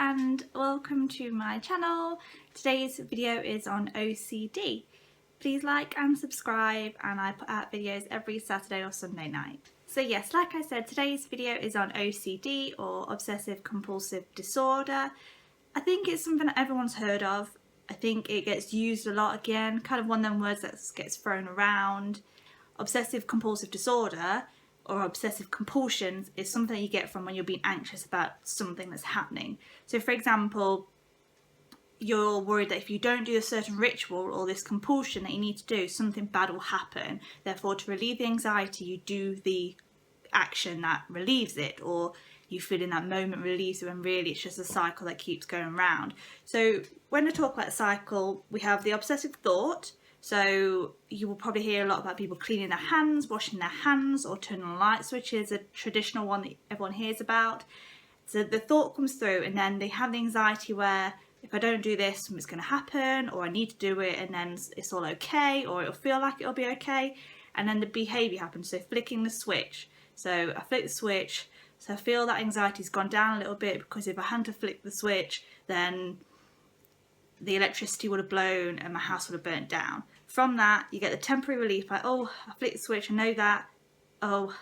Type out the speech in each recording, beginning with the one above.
and welcome to my channel. Today's video is on OCD. Please like and subscribe, and I put out videos every Saturday or Sunday night. So yes, like I said, today's video is on OCD or Obsessive Compulsive Disorder. I think it's something that everyone's heard of. I think it gets used a lot again, kind of one of them words that gets thrown around. Obsessive Compulsive Disorder or obsessive compulsions is something that you get from when you're being anxious about something that's happening. So for example, you're worried that if you don't do a certain ritual or this compulsion that you need to do, something bad will happen. Therefore, to relieve the anxiety, you do the action that relieves it, or you feel in that moment relieves it, when really it's just a cycle that keeps going round. So when I talk about cycle, we have the obsessive thought. So you will probably hear a lot about people cleaning their hands, washing their hands, or turning on light switches, a traditional one that everyone hears about. So the thought comes through, and then they have the anxiety where if I don't do this, something's going to happen, or I need to do it, and then it's all okay, or it'll feel like it'll be okay. And then the behaviour happens, so flicking the switch. So I flick the switch, so I feel that anxiety's gone down a little bit, because if I hadn't to flick the switch, then the electricity would have blown and my house would have burnt down. From that, you get the temporary relief, like, oh, I flicked the switch, I know that, oh,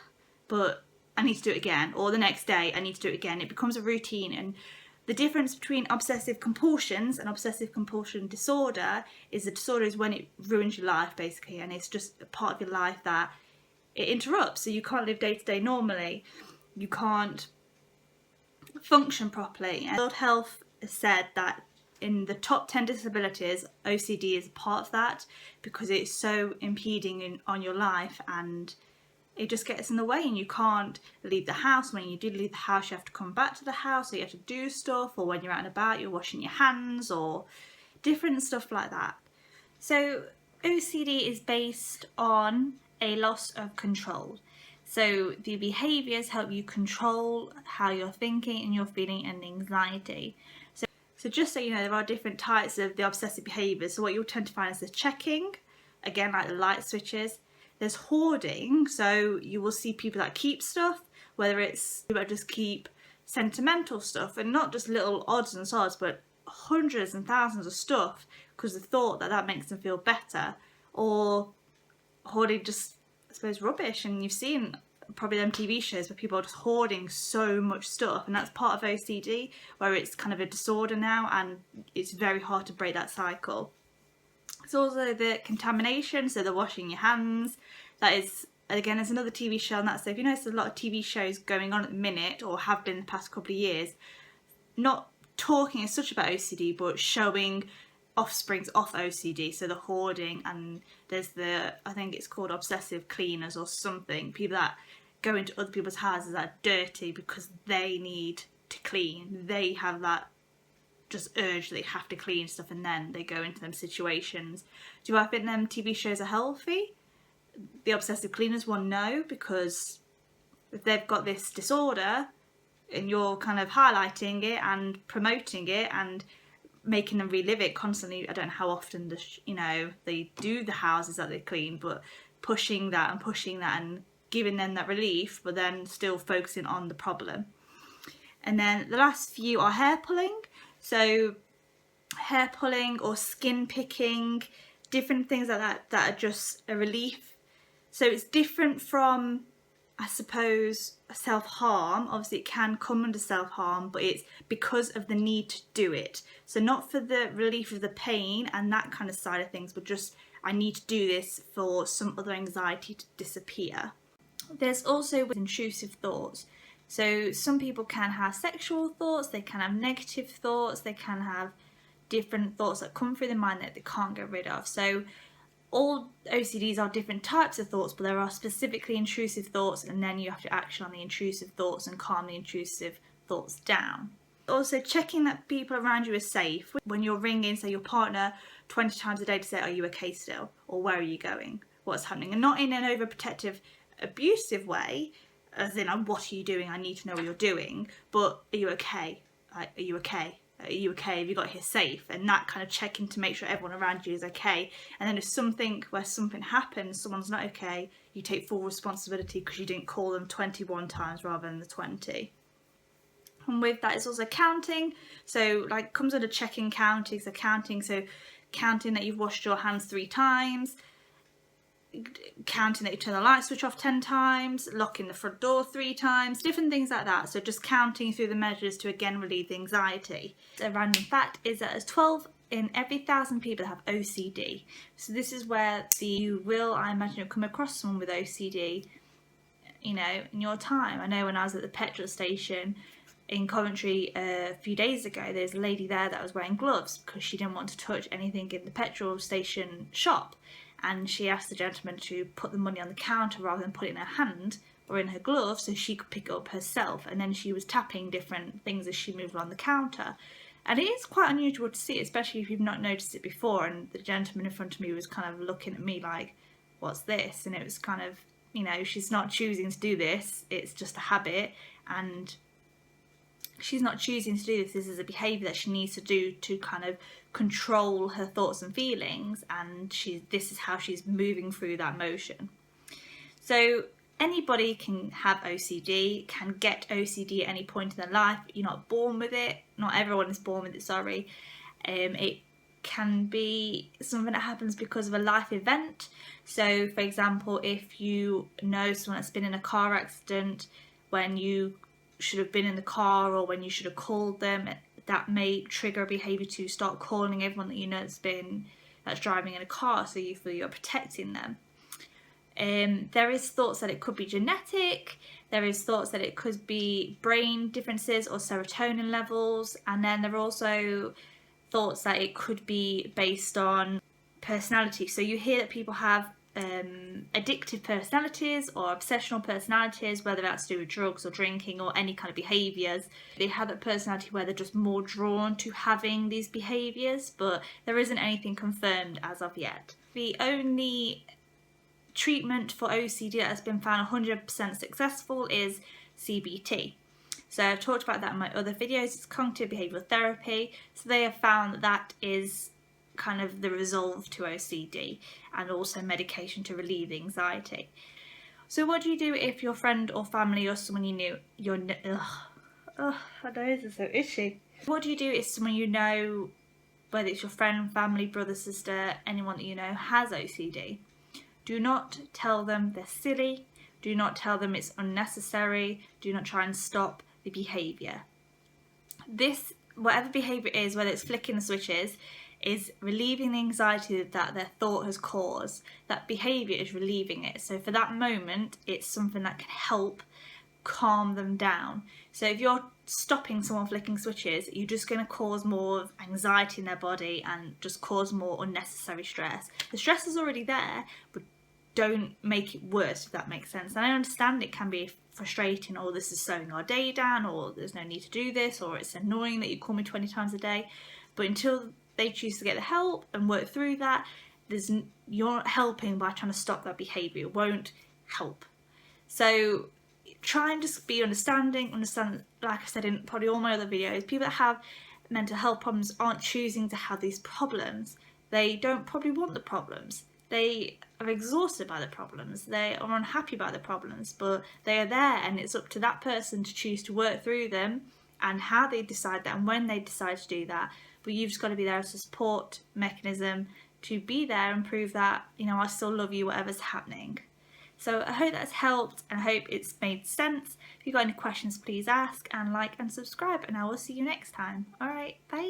but I need to do it again. Or the next day, I need to do it again. It becomes a routine. And the difference between obsessive compulsions and obsessive compulsion disorder is the disorder is when it ruins your life, basically, and it's just a part of your life that it interrupts. So you can't live day to day normally. You can't function properly. And World Health has said that in the top 10 disabilities, OCD is a part of that, because it's so impeding on your life, and it just gets in the way, and you can't leave the house. When you do leave the house, you have to come back to the house, or you have to do stuff, or when you're out and about, you're washing your hands, or different stuff like that. So OCD is based on a loss of control. So the behaviours help you control how you're thinking and you're feeling and anxiety. So just so you know, there are different types of the obsessive behaviours. So what you'll tend to find is the checking, again, like the light switches. There's hoarding, so you will see people that keep stuff, whether it's people that just keep sentimental stuff, and not just little odds and sods, but hundreds and thousands of stuff, because the thought that that makes them feel better. Or hoarding just, I suppose, rubbish. And you've seen probably them TV shows where people are just hoarding so much stuff, and that's part of OCD, where it's kind of a disorder now, and it's very hard to break that cycle. It's also the contamination, so the washing your hands. That is, again, there's another TV show on that. So if you notice, a lot of TV shows going on at the minute, or have been the past couple of years, not talking as such about OCD, but showing offsprings of OCD, so the hoarding, and there's the, I think it's called obsessive cleaners or something, people that go into other people's houses that are dirty because they need to clean. They have that just urge that they have to clean stuff, and then they go into them situations. Do I think them TV shows are healthy? The obsessive cleaners one, no, because if they've got this disorder and you're kind of highlighting it and promoting it and making them relive it constantly, I don't know how often they do the houses that they clean, but pushing that and giving them that relief, but then still focusing on the problem. And then the last few are hair pulling. So hair pulling or skin picking, different things like that are just a relief. So it's different from, I suppose, self-harm. Obviously it can come under self-harm, but it's because of the need to do it. So not for the relief of the pain and that kind of side of things, but just I need to do this for some other anxiety to disappear. There's also intrusive thoughts. So some people can have sexual thoughts, they can have negative thoughts, they can have different thoughts that come through the mind that they can't get rid of. So all OCDs are different types of thoughts, but there are specifically intrusive thoughts, and then you have to action on the intrusive thoughts and calm the intrusive thoughts down. Also, checking that people around you are safe. When you're ringing, say, your partner 20 times a day to say, are you okay still? Or where are you going? What's happening? And not in an overprotective, abusive way, as in, what are you doing? I need to know what you're doing. But are you okay? Are you okay? Are you okay? Have you got here safe? And that kind of checking to make sure everyone around you is okay. And then if something happens, someone's not okay, you take full responsibility because you didn't call them 21 times rather than the 20. And with that is also counting. So like comes under checking counting. So counting that you've washed your hands 3 times, counting that you turn the light switch off 10 times, locking the front door 3 times, different things like that. So just counting through the measures to again relieve the anxiety. A random fact is that there's 12 in every 1,000 people have OCD. So this is where you will, I imagine, you'll come across someone with OCD, you know, in your time. I know when I was at the petrol station in Coventry a few days ago, there's a lady there that was wearing gloves because she didn't want to touch anything in the petrol station shop. And she asked the gentleman to put the money on the counter rather than put it in her hand or in her glove so she could pick it up herself. And then she was tapping different things as she moved along the counter. And it is quite unusual to see, especially if you've not noticed it before. And the gentleman in front of me was kind of looking at me like, what's this? And it was kind of, you know, she's not choosing to do this. It's just a habit. And she's not choosing to do this. This is a behaviour that she needs to do to kind of control her thoughts and feelings, and this is how she's moving through that motion. So anybody can have OCD, can get OCD at any point in their life. You're not born with it. Not everyone is born with it, sorry. It can be something that happens because of a life event. So for example, if you know someone that's been in a car accident when you should have been in the car or when you should have called them, that may trigger a behaviour to start calling everyone that you know that's driving in a car, so you feel you're protecting them. There is thoughts that it could be genetic, there is thoughts that it could be brain differences or serotonin levels, and then there are also thoughts that it could be based on personality. So you hear that people have addictive personalities or obsessional personalities, whether that's to do with drugs or drinking or any kind of behaviours. They have that personality where they're just more drawn to having these behaviours, but there isn't anything confirmed as of yet. The only treatment for OCD that has been found 100% successful is CBT. So I've talked about that in my other videos. It's cognitive behavioural therapy. So they have found that is kind of the resolve to OCD, and also medication to relieve the anxiety. So what do you do if your friend or family or someone you know, my nose is so itchy. What do you do if someone you know, whether it's your friend, family, brother, sister, anyone that you know has OCD? Do not tell them they're silly. Do not tell them it's unnecessary. Do not try and stop the behaviour. This, whatever behaviour is, whether it's flicking the switches, is relieving the anxiety that their thought has caused. That behaviour is relieving it. So for that moment, it's something that can help calm them down. So if you're stopping someone flicking switches, you're just going to cause more anxiety in their body and just cause more unnecessary stress. The stress is already there, but don't make it worse, if that makes sense. And I understand it can be frustrating, or this is slowing our day down, or there's no need to do this, or it's annoying that you call me 20 times a day. But until they choose to get the help and work through that, you're not helping by trying to stop that behaviour. It won't help. So try and just be understand, like I said in probably all my other videos, people that have mental health problems aren't choosing to have these problems. They don't probably want the problems. They are exhausted by the problems. They are unhappy by the problems, but they are there, and it's up to that person to choose to work through them and how they decide that and when they decide to do that. But you've just got to be there as a support mechanism to be there and prove that, you know, I still love you, whatever's happening. So I hope that's helped, and I hope it's made sense. If you've got any questions, please ask, and like and subscribe, and I will see you next time. Alright, bye.